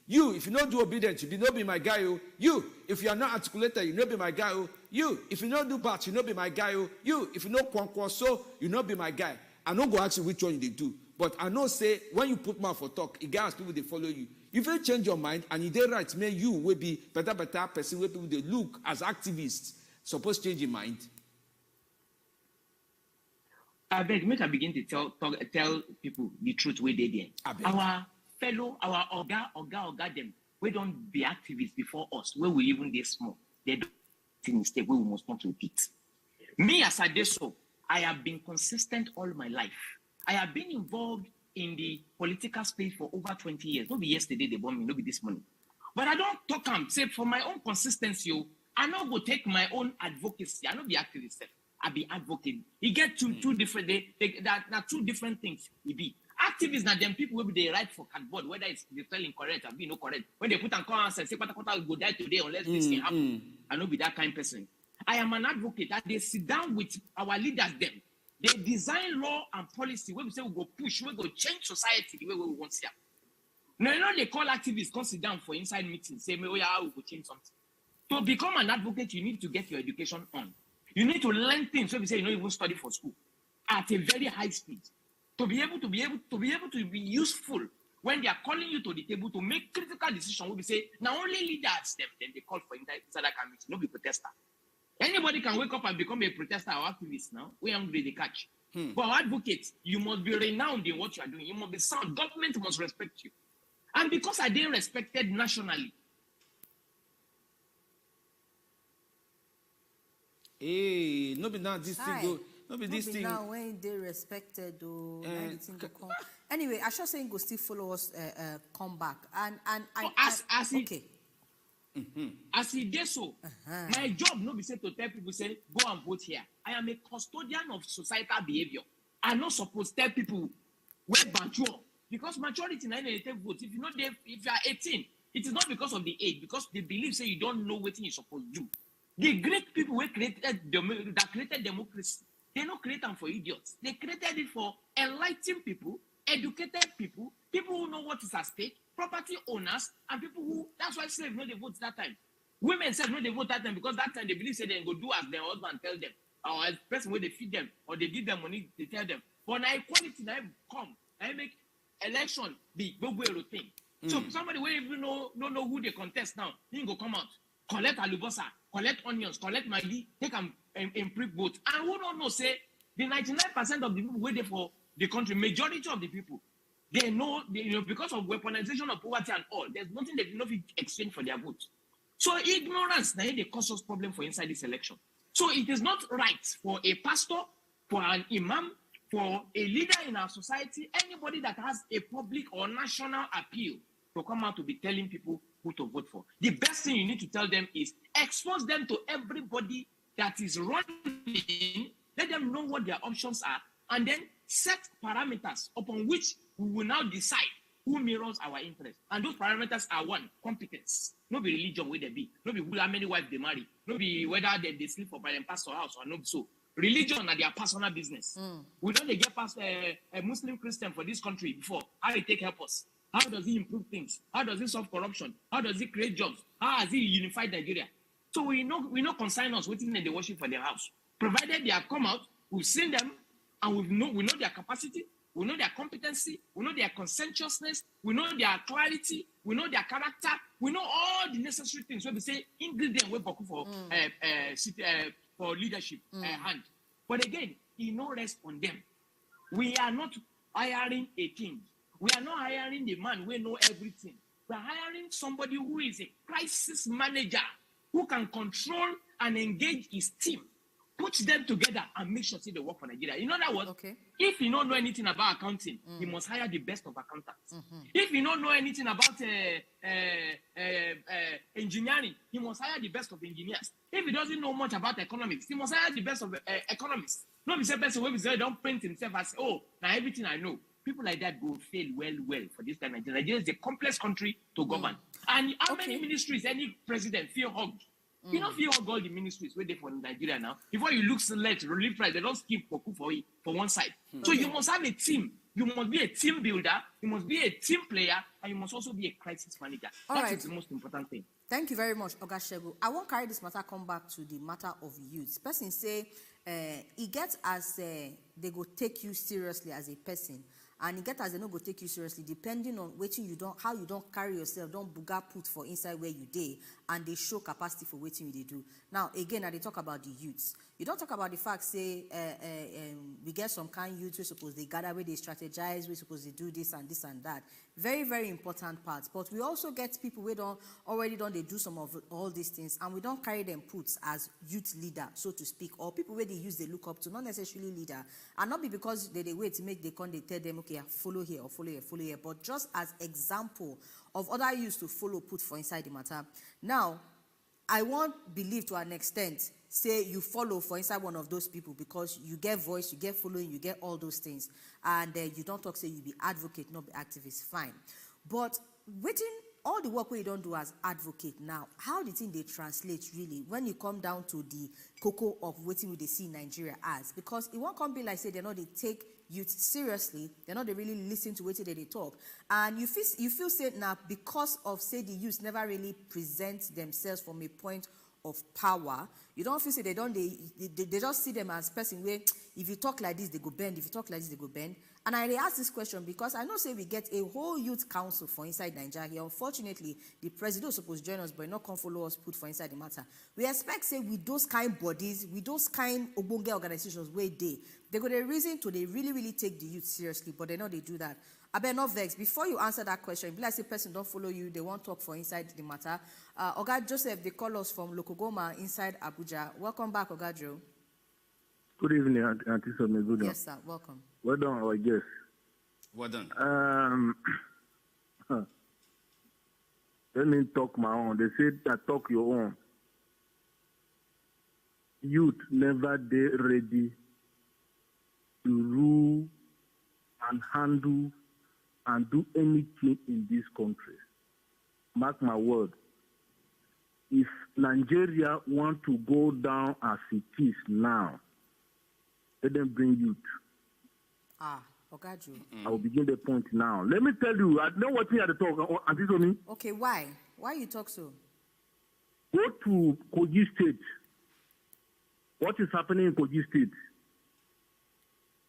you if you don't do obedience, you not be my guy. Oh. You if you are not articulated, you not be my guy. Oh. You if you don't do part, you not be my guy. Oh. You if you know so, you not be my guy. I don't go ask you which one they do, but I know say when you put mouth for talk, it gets people they follow you. If you change your mind and you they right, may you will be better person where people they look as activists supposed to change your mind. I beg, make I begin to tell people the truth where they did. Our fellow, our Oga them, we don't be activists before us, where we even this small. They don't mistake where we must not repeat. Me as I did so, I have been consistent all my life. I have been involved in the political space for over 20 years. Not be yesterday they born me, not be this morning. But I don't talk say for my own consistency, I not go take my own advocacy. I not be activist. I be advocate. You get two different. That two different things. It be activists. Now them people will be they write for cardboard whether it's they tell incorrect or be no correct. When they put on comments and say "Kwata will go die today unless this thing happen," I not be that kind of person. I am an advocate. That they sit down with our leaders. Them they design law and policy where we say we go push, we go change society the way we want to see. Now you know they call activists come sit down for inside meetings. Say me, oh yeah, we go change something. To become an advocate, you need to get your education on. You need to learn things. So we say you know even study for school at a very high speed to be able to be useful when they are calling you to the table to make critical decisions. We say now only leaders them then they call for inside that committee, no be protester. Anybody can wake up and become a protester or activist now. We hungry they catch. But advocates, you must be renowned in what you are doing. You must be sound. Government must respect you. And because I didn't respected nationally. Hey, no be now this thing go. No be this thing. Now when they respected though, anyway, I should say go still follow us come back. And as okay. As he did so, my job no be say to tell people say go and vote here. I am a custodian of societal behavior. I'm not supposed to tell people where mature because maturity na they take vote. If you are 18, it is not because of the age, because they believe say you don't know what you're supposed to do. The great people that created democracy, They don't create them for idiots. They created it for enlightened people, educated people, people who know what is at stake, property owners, and people who, that's why slaves know they vote that time. Women said no, they vote that time because that time they believe say they go do as their husband tell them, or as the person where they feed them, or they give them money, they tell them. But now equality now come, I make election the go thing. So somebody will even don't know who they contest now. He go come out, collect alubosa, collect onions, collect maggi, take them improve vote. And who don't know say the 99% of the people waiting for the country, majority of the people, they know, because of weaponization of poverty and all, there's nothing they can exchange for their vote. So ignorance now they cause us problem for inside this election. So it is not right for a pastor, for an imam, for a leader in our society, anybody that has a public or national appeal to come out to be telling people who to vote for. The best thing you need to tell them is expose them to everybody that is running, let them know what their options are, and then set parameters upon which we will now decide who mirrors our interests. And those parameters are one, competence. No be religion where they be. No be how many wives they marry. No be whether they sleep for by pastor house or not so. Religion are their personal business. We don't get past a Muslim Christian for this country before. How they take help us? How does he improve things? How does he solve corruption? How does he create jobs? How has he unified Nigeria? So we know consign us waiting in the worship for their house. Provided they have come out, we've seen them, and we know their capacity, we know their competency, we know their conscientiousness, we know their clarity, we know their character, we know all the necessary things. So we say ingredient we for leadership hand. But again, he no rest on them. We are not hiring a king. We are not hiring the man who know everything. We are hiring somebody who is a crisis manager who can control and engage his team, put them together and make sure they work for Nigeria. You know that what? Okay. If you don't know anything about accounting, you must hire the best of accountants. If you don't know anything about engineering, you must hire the best of engineers. If he doesn't know much about economics, he must hire the best of economists. Not the same person who don't print himself as, oh, now everything I know. People like that go fail well for this time. Nigeria is a complex country to govern. And how many ministries any president feel hugged? You don't feel hug all the ministries where they for Nigeria now. Before you look select, relief price, they don't skip Koko for one side. So you must have a team. You must be a team builder. You must be a team player. And you must also be a crisis manager. That is the most important thing. Thank you very much, Oga Segun. I won't carry this matter come back to the matter of youth. Person say, it gets as they go take you seriously as a person. And it get as they no go take you seriously, depending on waiting you don't, how you don't carry yourself, don't booga put for inside where you dey, and they show capacity for waiting they do. Now again, they talk about the youths. You don't talk about the fact say we get some kind youths we suppose they gather where they strategize, we suppose they do this and that. Very, very important parts. But we also get people we don't already done they do some of all these things, and we don't carry them put as youth leader, so to speak, or people where they use they look up to, not necessarily leader, and not be because they wait to make they come they tell them okay, follow here or follow here, but just as example of other youths to follow put for inside the matter. Now, I won't believe to an extent say you follow for inside one of those people because you get voice, you get following, you get all those things, and you don't talk say you be advocate, not be activist, fine. But waiting all the work we don't do as advocate now, how the thing they translate really when you come down to the Koko of waiting with they see Nigeria as? Because it won't come be like say they know they take youth seriously, they're not they really listen to what they talk, and you feel say now because of say the youth never really present themselves from a point of power, you don't feel say they just see them as person where if you talk like this they go bend, if you talk like this they go bend. And I ask this question because I know say we get a whole youth council for inside Nigeria here. Unfortunately, the president was supposed to join us, but not come follow us put for inside the matter. We expect say with those kind bodies, with those kind obonge organizations where they got a reason to they really take the youth seriously, but they know they do that. I better not vex. Before you answer that question, if like say person don't follow you, they won't talk for inside the matter. Oga Joseph, they call us from Lokogoma inside Abuja. Welcome back, Oga Joe. Good evening, Auntie Somi. Good. Yes, sir. Welcome. Well done, our guest. Well done. Let me talk my own. They said that talk your own. Youth never they ready to rule and handle and do anything in this country. Mark my word. If Nigeria want to go down as it is now, Let them bring youth. Okay, I will begin the point now. Let me tell you, I know what we had to talk, Auntie Somi. Okay, why? Why you talk so? Go to Kogi State. What is happening in Kogi State?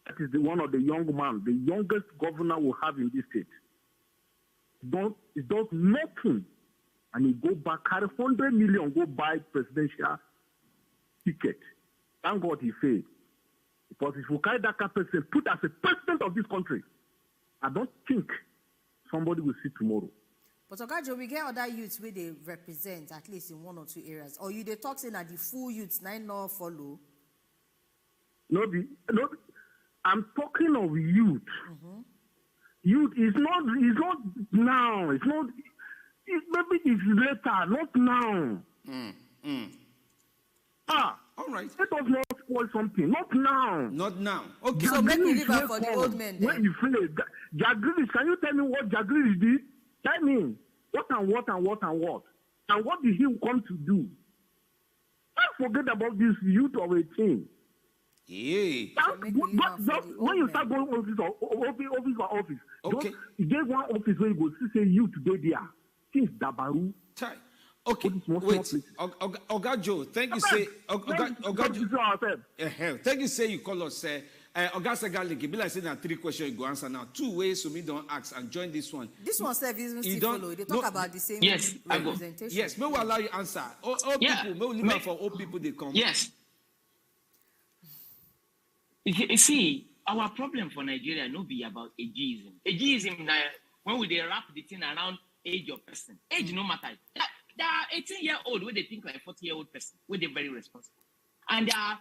That is one of the young man, the youngest governor we have in this state. He does nothing. And he go back, carry 100 million, go buy presidential ticket. Thank God he failed. Because if you carry that person, put as a president of this country, I don't think somebody will see tomorrow. But Ogajo, we get other youths where they represent, at least in 1 or 2 areas. Or you they talk saying that the full youths now not follow? No, I'm talking of youth. Mm-hmm. Youth is not now. It's not. Maybe it's later, not now. All right. Let us not spoil something. Not now. Not now. Okay. So make me leave her for the old men then. When you feel it, Jagrilis, can you tell me what Jagrilis did? Tell me. What? And what did he come to do? Don't forget about this youth of 18. Yeah. When you start going office, okay. You get one office where you go say youth today there. Things Dabaru. Okay, wait. Ogajo, thank you. Say, thank you. Say you call us. Oga Segalink. It be like saying that 3 questions you go answer now. 2 ways so me don't ask and join this one. This one serve isn't still follow. They talk about the same representation. Yes, may we allow you answer. All people, may we leave for all people they come. Yes. You see, our problem for Nigeria no be about ageism. Ageism, when we wrap the thing around age of person. Age no matter. There are 18-year-old where they think like a 40-year-old person, where they're very responsible. And there are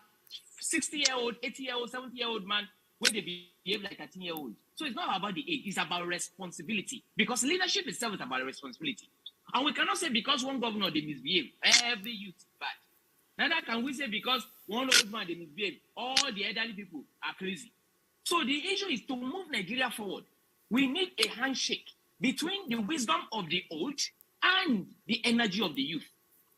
60-year-old, 80-year-old, 70-year-old man where they behave like a 13-year-old. So it's not about the age, it's about responsibility. Because leadership itself is about responsibility. And we cannot say because one governor they misbehave, every youth is bad. Neither can we say because one old man they misbehave, all the elderly people are crazy. So the issue is to move Nigeria forward. We need a handshake between the wisdom of the old and the energy of the youth.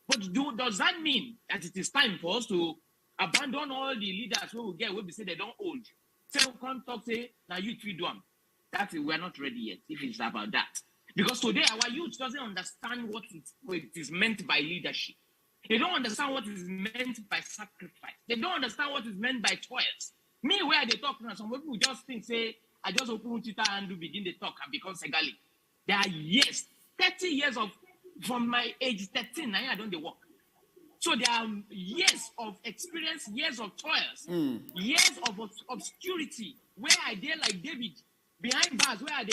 But does that mean that it is time for us to abandon all the leaders who will get where we say they don't old? So we can't talk, say, now youth we do them. That's it, we're not ready yet, if it's about that. Because today our youth doesn't understand what it is meant by leadership. They don't understand what is meant by sacrifice. They don't understand what is meant by toils. Me, where they talk now, some people just think, say, I just open Twitter and begin to talk and become Segalink. There are years, 30 years from my age 13, now I don't work. So there are years of experience, years of toils, years of obscurity, where I did like David, behind bars, where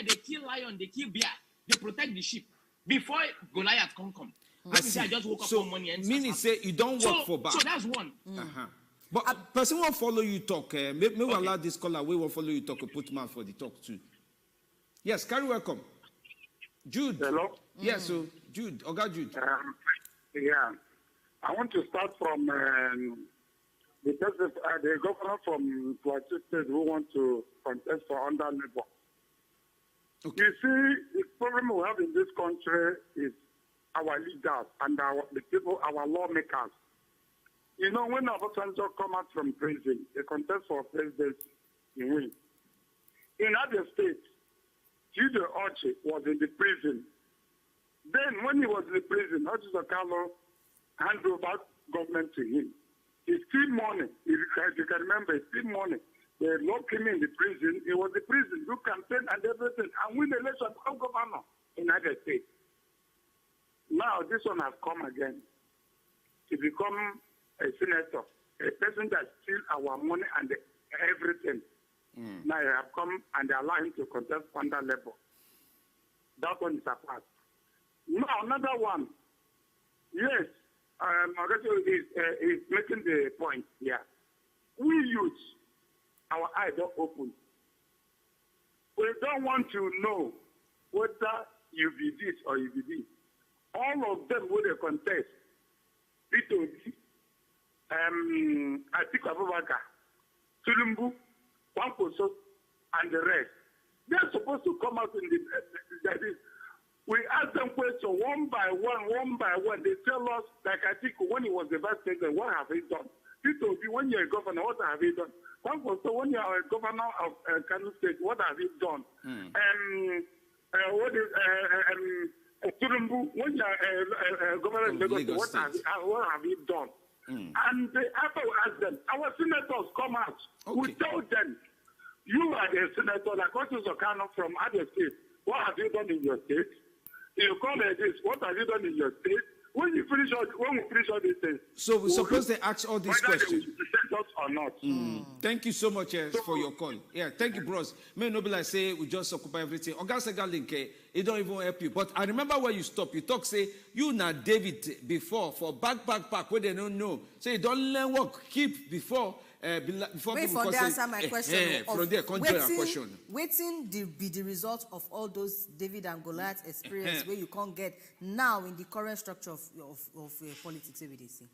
they kill lion, they kill bear, they protect the sheep, before Goliath can come. I just woke up one morning and meaning say you don't work for back. So that's one. But person won't follow you talk. Maybe we allow this caller, we won't follow you talk, put man for the talk too. Yes, carry welcome. Jude. Hello? Yes, so Jude, Oga Jude. Yeah. I want to start from the governor from Plateau State who want to contest for under labor. Okay. You see, the problem we have in this country is our leaders and the people, our lawmakers. You know, when Awosanya come out from prison, they contest for presidency, he win. In other states, Jude Ochi was in the prison. Then, when he was in the prison, Ochi Zakalo handed over government to him. He still money. You can remember, he still money. They locked him in the prison. He was in prison, do campaign and everything, and win the election of governor in United States. Now, this one has come again to become a senator, a person that steals our money and everything. Now, they have come and they allow him to contest under labor. That one is apart. Now, another one. Yes, is making the point here. We youth, our eyes don't open. We don't want to know whether you be this or you be this. All of them will contest. P2D, Atiku Abubakar, Tulumbu, Wankoso, and the rest. They're supposed to come out in the we ask them questions one by one. They tell us, like Atiku, when he was the vice president, what have he done? P2 when you're a governor, what have you done? So when you are a governor of Kano State, what have you done? What is Turumbu, when you are a governor of Lagos, what have you done? And after we ask them, our senators come out. We tell them, you are the senator that got to Kano from other states. What have you done in your state? You call it this. What have you done in your state? When we finish all these things. So we're supposed to ask all these questions. Or not. Thank you so much for your call. Yeah, thank you, bros. May not be like say we just occupy everything. Oga Segalink, it don't even help you. But I remember where you stop. You talk say you na David before for back where they don't know. So you don't learn work keep before. Before wait for the answer my question. From there, question. Waiting be the result of all those David and Goliath experience where you can't get now in the current structure of politics. Every day, see.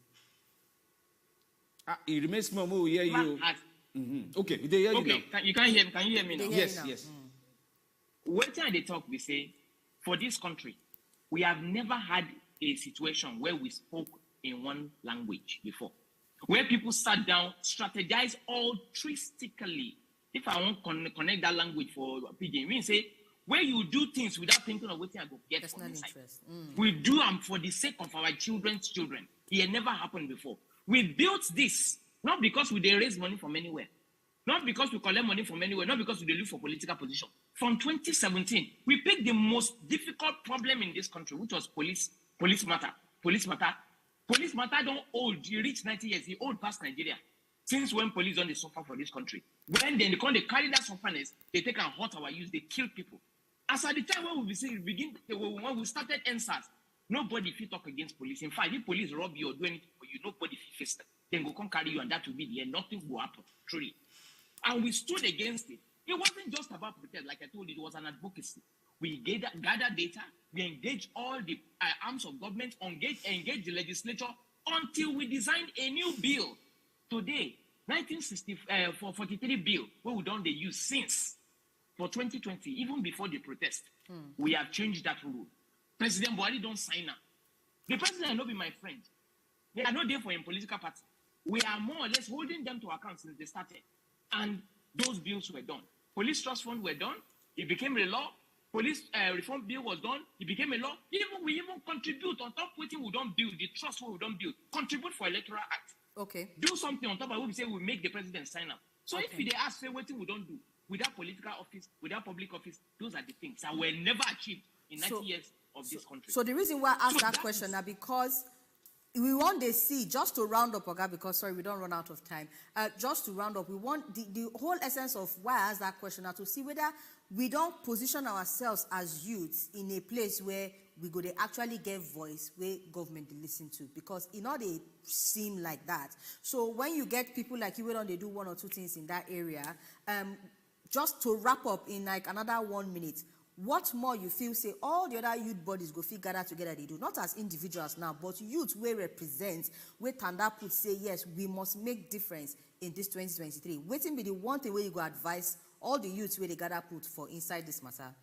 It remains small. We hear you. Okay, they hear you now. You can hear me. Can you hear me now? Yes. When they talk, we say for this country, we have never had a situation where we spoke in one language before. Where people sat down, strategized altruistically. If I want to connect that language for PJ, we say, where you do things without thinking of what I go get from inside. We do them for the sake of our children's children. It never happened before. We built this, not because we raise money from anywhere, not because we collect money from anywhere, not because we look for political position. From 2017, we picked the most difficult problem in this country, which was police matter. Police matter don't old. You reach 90 years, you old past Nigeria. Since when police don't suffer for this country? When they carry that sufferness, they take and hurt our youth, they kill people. As at the time when we started NSAS, nobody fit talk against police. In fact, if police rob you or do anything for you, nobody fit face them. Then go come carry you and that will be the end. Nothing will happen, truly. And we stood against it. It wasn't just about protest, like I told you, it was an advocacy. We gather data, we engage all the arms of government, engage the legislature until we designed a new bill. Today, 1943 bill, where we don't use since for 2020, even before the protest, we have changed that rule. President Buhari don't sign up. The president will not be my friend. They are not there for a political party. We are more or less holding them to account since they started. And those bills were done. Police trust fund were done. It became a law. Police reform bill was done. It became a law. We even contribute on top of what we don't build, the trust we don't build. Contribute for electoral act. Okay. Do something on top of what we say we make the president sign up. So if they ask, say what we don't do, without political office, without public office, those are the things that were never achieved in 90 years of this country. So the reason why I asked that question now because we want to see, just to round up, Oga, because sorry, we don't run out of time. Just to round up, we want the whole essence of why I asked that question now to see whether we don't position ourselves as youths in a place where we go to actually get voice where government they listen to, because it not they seem like that. So when you get people like you, where they do one or two things in that area, just to wrap up in like another 1 minute, what more you feel say all the other youth bodies go figure gather together they do, not as individuals now, but youth where represent, where Tanda put say yes, we must make difference in this 2023. Waiting be the one thing where you go advise all the youths where they gather put for inside this matter.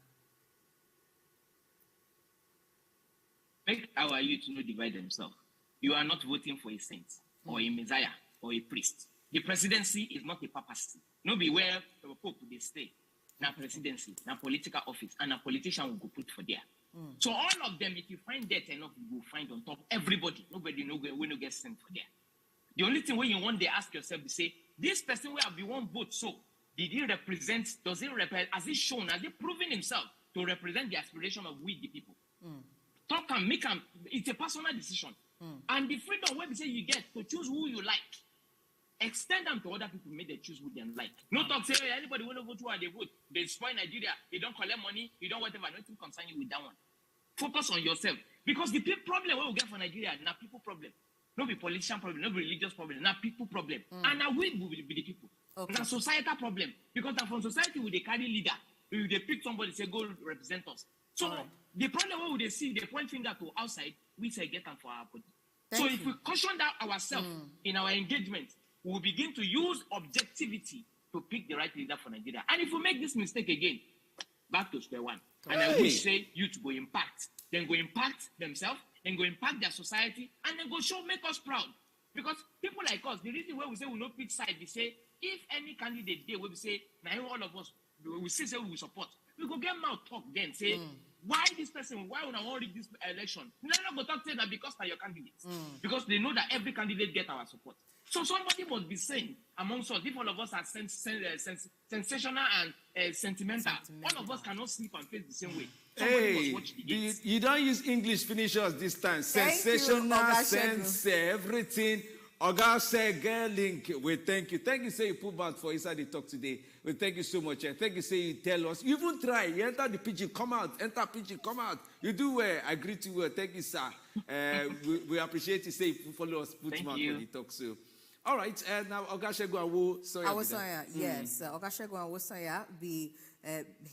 Make our youth not divide themselves. You are not voting for a saint or a messiah or a priest. The presidency is not a papacy. No be where the Pope they stay. Now presidency, now political office, and a politician will go put for there. So all of them, if you find that enough, you will find on top everybody. Nobody will get sent for there. The only thing when you want to ask yourself is say, this person will have the one vote, so did he represent, does he represent, has he shown, has he proven himself to represent the aspiration of we the people? Talk and make him, it's a personal decision. And the freedom where we say you get to choose who you like, extend them to other people, make them choose who they like. No talk, say, hey, anybody want to vote who they vote. They spoil Nigeria, they don't collect money, you don't whatever, nothing concern you with that one. Focus on yourself. Because the problem we will get for Nigeria, now people problem. Not be politician problem, not be religious problem, now people problem. And now we will be the people. Now societal problem. Because from society, we they carry leader, we they pick somebody, say, go represent us. So the problem we they see, they point finger to outside, we say get them for our body. If we caution that ourselves in our engagement, we will begin to use objectivity to pick the right leader for Nigeria. And if we make this mistake again, back to square one. And I wish say youth go impact. Then go impact themselves, then go impact their society, and then go make us proud. Because people like us, the reason why we say we no pick side, we say if any candidate there will say, now all of us we say we support, we go get mouth talk then say why this person, why would I want to rig this election? No go talk say that because they're your candidates. Because they know that every candidate get our support. So somebody must be saying amongst us, if all of us are sensational and sentimental, all of us cannot sleep and face the same way. Somebody must watch the gates. You don't use English finishers this time. Sensational, sense, everything. Oga Segalink, we thank you. Thank you, say you put back for inside the talk today. We thank you so much. Thank you, say you tell us. You even try. You enter the pigeon, come out. Enter pigeon, come out. You do well. I greet you well. Thank you, sir. We appreciate you. Say you follow us. Put back for the talk. So, all right. Now, Oga Segun Awosanya, yes. Oga Segun Awosanya be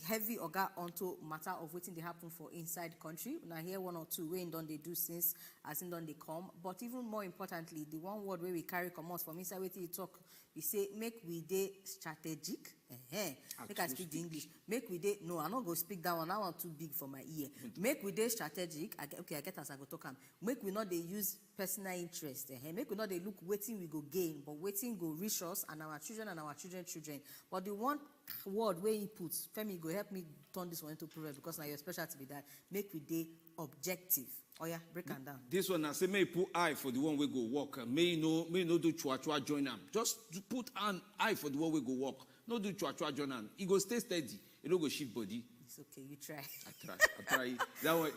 heavy oga onto matter of waiting they happen for inside country. Now here one or two way don't they do since as in don't they come. But even more importantly, the one word where we carry commerce from inside waiting you talk, we say make we dey strategic. Make I speak the English. Make we dey no, I'm not gonna speak that one. That one too big for my ear. Make we dey strategic. I get as I go talk. Make we not they use personal interest. Make we not they look waiting we go gain, but waiting go reach us and our children and our children's children. But the one word where he puts, Femi, go help me turn this one into proverb because now your specialty be that. Make we dey objective. Oh yeah, break them down. This one I say may put eye for the one we go walk. May no do chua join them. Just put an eye for the one we go walk. No do chua join them. He go stay steady. He don't go shift body. It's okay, you try. I try.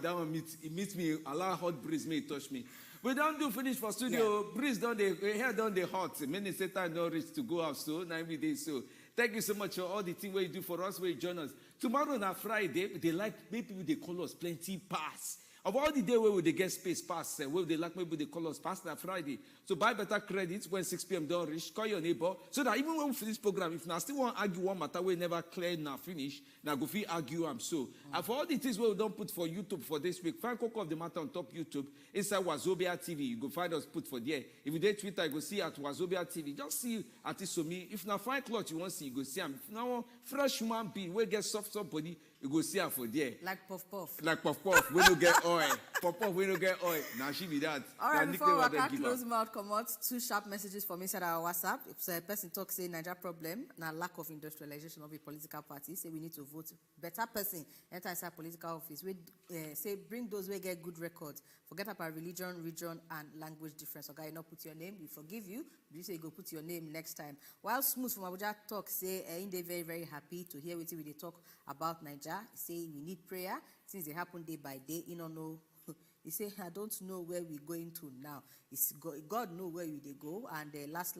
That one meets me. Allow hot breeze may touch me. We don't do finish for studio. Yeah. Breeze down the hair down the hot. Many say time don't reach to go out so 90 days so. Thank you so much for all the things where you do for us, where you join us. Tomorrow on Friday, they like maybe they call us plenty pass. Of all the day where they get space pass, where they like maybe they call us pass on Friday. So buy better credits when 6 p.m. don't reach. Call your neighbor so that even when we finish program, if now still want to argue one matter, we never clear now finish. Now go feel argue so. And for all the things where we don't put for YouTube for this week, find Koko of the matter on top YouTube inside Wazobia TV. You go find us put for there. If you do Twitter, you go see at Wazobia TV. Just see at Somi. If now find cloth you want to see, you go see them. If now fresh human being, we get soft body. You go see her for there. Like puff. Like puff. We don't get oil. Puff, we don't get oil. Now she be that. All right, before we can close mouth, come out 2 sharp messages from inside our WhatsApp. If a person talks, say Niger problem, now lack of industrialization of a political party, say we need to vote better person, enter inside political office. We say bring those who get good records. Forget about religion, region, and language difference. Okay, you not put your name, we forgive you. You say you go put your name next time. While Smooth from Abuja talk, say they very, very happy to hear what they talk about Niger. Say we need prayer since they happen day by day. You don't know. He say I don't know where we're going to now. It's God know where we they go, and last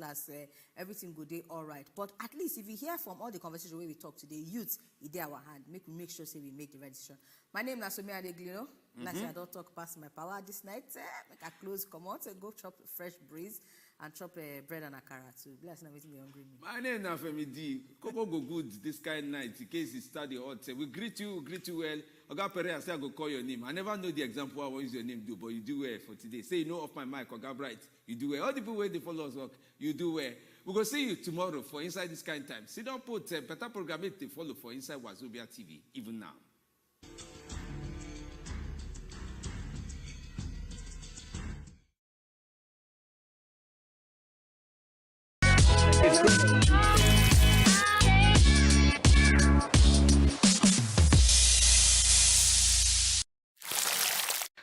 everything go day all right. But at least if you hear from all the conversation where we talk today, youth, it's there our hand. Make sure say we make the right decision. My name is Somi Alegieuno. Like I don't talk past my power this night. Make a close come out, go chop fresh breeze and chop bread and akara too. Bless now waiting hungry me. My name is Femi D. Koko go good this kind night in case it start the hot. We greet you well. Oga Pereira say I go call your name. I never know the example I want use your name do, but you do well for today. Say you know off my mic, Oga Bright. You do well. All the people where they follow us work, you do well. We go see you tomorrow for Inside This Kind Time. See don't put better program to follow for Inside Wazobia TV even now.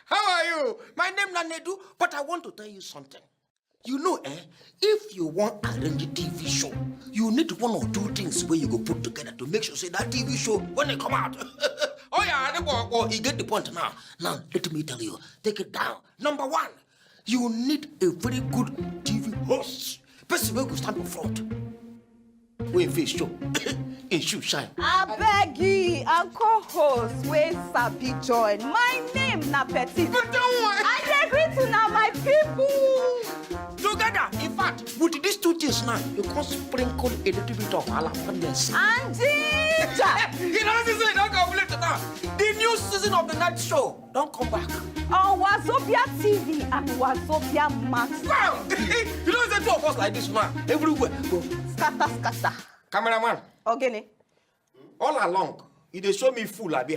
How are you? My name is Nedu, but I want to tell you something. You know, if you want to arrange a TV show, you need 1 or 2 things where you go put together to make sure say that TV show when they come out. Oh yeah, you get the point now. Now let me tell you, take it down. Number 1, you need a very good TV host. Person who will stand in front. When face show, in shoe shine. I beg you, and co-host wey sabi join. My name na Petit. But don't worry. I agree to now my people. Together, in fact, with these 2 things now, you can sprinkle a little bit of jalapeno. And ginger. You know this is not complete now. The new season of the night show don't come back. On Wazobia TV and Wazobia Max. Wow! You know the 2 of us like this now. Everywhere go. Scatter. Cameraman. Okay. All along, they show me fool like